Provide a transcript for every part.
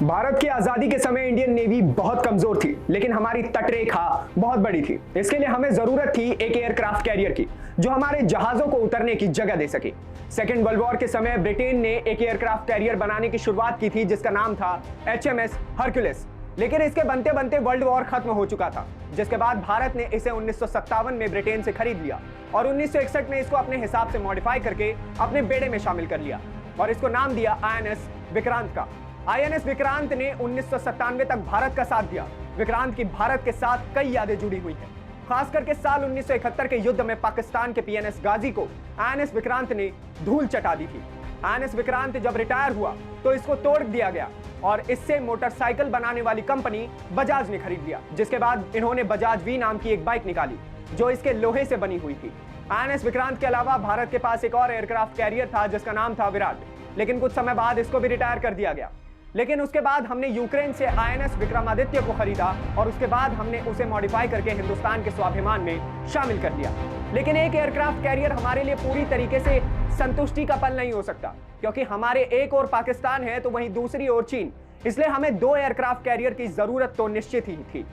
भारत की आजादी के समय इंडियन नेवी बहुत कमजोर थी, लेकिन हमारी तटरेखा बहुत बड़ी थी। इसके लिए हमें जरूरत थी एक एयरक्राफ्ट कैरियर की जो हमारे जहाजों को उतरने की जगह दे सके। सेकेंड वर्ल्ड वॉर के समय ब्रिटेन ने एक एयरक्राफ्ट कैरियर बनाने की शुरुआत की थी जिसका नाम था HMS हरक्यूलिस। लेकिन इसके बनते बनते वर्ल्ड वॉर खत्म हो चुका था, जिसके बाद भारत ने इसे 1957 में ब्रिटेन से खरीद लिया और 1961 में इसको अपने हिसाब से मॉडिफाई करके अपने बेड़े में शामिल कर लिया और इसको नाम दिया INS विक्रांत का। INS विक्रांत ने 1997 तक भारत का साथ दिया। विक्रांत की भारत के साथ कई यादें जुड़ी हुई हैं, खास करके साल 1971 के युद्ध में पाकिस्तान के PNS गाजी को INS विक्रांत ने धूल चटा दी थी। INS विक्रांत जब रिटायर हुआ तो इसको तोड़ दिया गया और इससे मोटरसाइकिल बनाने वाली कंपनी बजाज ने खरीद लिया, जिसके बाद इन्होंने बजाज V नाम की एक बाइक निकाली जो इसके लोहे से बनी हुई थी। INS विक्रांत के अलावा भारत के पास एक और एयरक्राफ्ट कैरियर था जिसका नाम था विराट, लेकिन कुछ समय बाद इसको भी रिटायर कर दिया गया। लेकिन उसके बाद हमने यूक्रेन से INS विक्रमादित्य को खरीदा और उसके बाद हमने उसे मॉडिफाई करके हिंदुस्तान के स्वाभिमान में शामिल कर लिया। लेकिन एक एयरक्राफ्ट कैरियर हमारे लिए पूरी तरीके से संतुष्टि का पल नहीं हो सकता, क्योंकि हमारे एक ओर पाकिस्तान है तो वहीं दूसरी ओर चीन। इसलिए हमें दो एयरक्राफ्ट कैरियर की जरूरत तो निश्चित ही थी।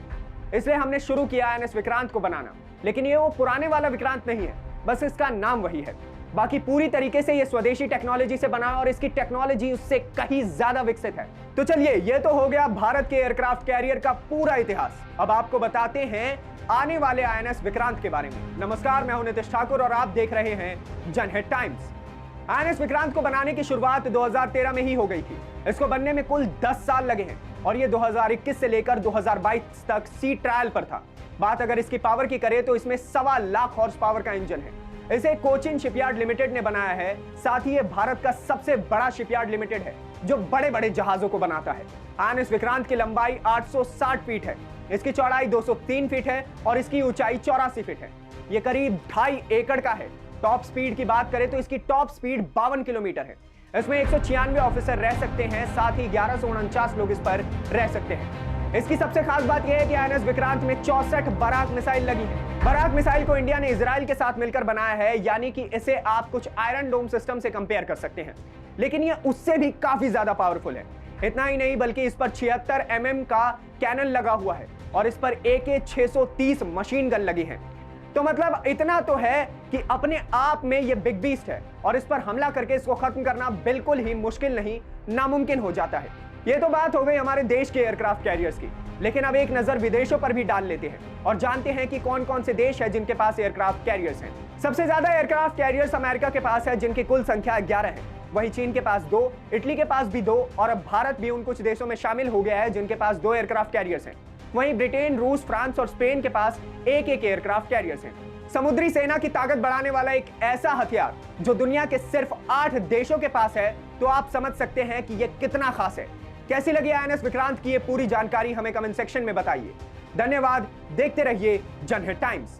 इसलिए हमने शुरू किया INS विक्रांत को बनाना। लेकिन ये वो पुराने वाला विक्रांत नहीं है, बस इसका नाम वही है। बाकी पूरी तरीके से ये स्वदेशी टेक्नोलॉजी से बना और इसकी टेक्नोलॉजी उससे कहीं ज्यादा विकसित है। तो चलिए, ये तो हो गया भारत के एयरक्राफ्ट कैरियर का पूरा इतिहास। अब आपको बताते हैं आने वाले INS विक्रांत के बारे में। नमस्कार, मैं हूं नितिश ठाकुर और आप देख रहे हैं जनहित टाइम्स। INS विक्रांत को बनाने की शुरुआत 2013 में ही हो गई थी। इसको बनने में कुल 10 साल लगे हैं और ये 2021 से लेकर 2022 तक सी ट्रायल पर था। बात अगर इसकी पावर की करें तो इसमें 1.25 लाख हॉर्स पावर का इंजन है। इसे कोचिन शिपयार्ड लिमिटेड ने बनाया है। साथ ही ये भारत का सबसे बड़ा शिपयार्ड लिमिटेड है जो बड़े बड़े जहाजों को बनाता है। INS विक्रांत की लंबाई 860 फीट है, इसकी चौड़ाई 203 फीट है और इसकी ऊंचाई 84 फीट है। ये करीब 2.5 एकड़ का है। टॉप स्पीड की बात करें तो इसकी टॉप स्पीड 52 किलोमीटर है। इसमें 196 ऑफिसर रह सकते हैं, साथ ही 1149 लोग इस पर रह सकते हैं। इसकी सबसे खास बात यह है कि INS विक्रांत में 64 बराक मिसाइल लगी है। बराक मिसाइल को इंडिया ने इजराइल के साथ मिलकर बनाया है, यानी कि इसे आप कुछ आयरन डोम सिस्टम से कंपेयर कर सकते हैं, लेकिन यह उससे भी काफी ज्यादा पावरफुल है। इतना ही नहीं, बल्कि इस पर 76 mm का कैनन लगा हुआ है और इस पर AK-630 मशीन गन लगी है। तो मतलब इतना तो है कि अपने आप में यह बिग बीस्ट है और इस पर हमला करके इसको खत्म करना बिल्कुल ही मुश्किल नहीं, नामुमकिन हो जाता है। ये तो बात हो गई हमारे देश के एयरक्राफ्ट कैरियर्स की, लेकिन अब एक नजर विदेशों पर भी डाल लेते हैं और जानते हैं कि कौन कौन से देश हैं जिनके पास एयरक्राफ्ट कैरियर्स हैं। सबसे ज्यादा एयरक्राफ्ट कैरियर्स अमेरिका के पास है, जिनकी कुल संख्या 11 है। वहीं चीन के पास 2, इटली के पास भी 2 और अब भारत भी उन कुछ देशों में शामिल हो गया है जिनके पास 2 एयरक्राफ्ट कैरियर्स हैं। वहीं ब्रिटेन, रूस, फ्रांस और स्पेन के पास एक एयरक्राफ्ट कैरियर्स हैं। समुद्री सेना की ताकत बढ़ाने वाला एक ऐसा हथियार जो दुनिया के सिर्फ 8 देशों के पास है, तो आप समझ सकते हैं कि यह कितना खास है। कैसी लगी INS विक्रांत की ये पूरी जानकारी हमें कमेंट सेक्शन में बताइए। धन्यवाद, देखते रहिए जनहित टाइम्स।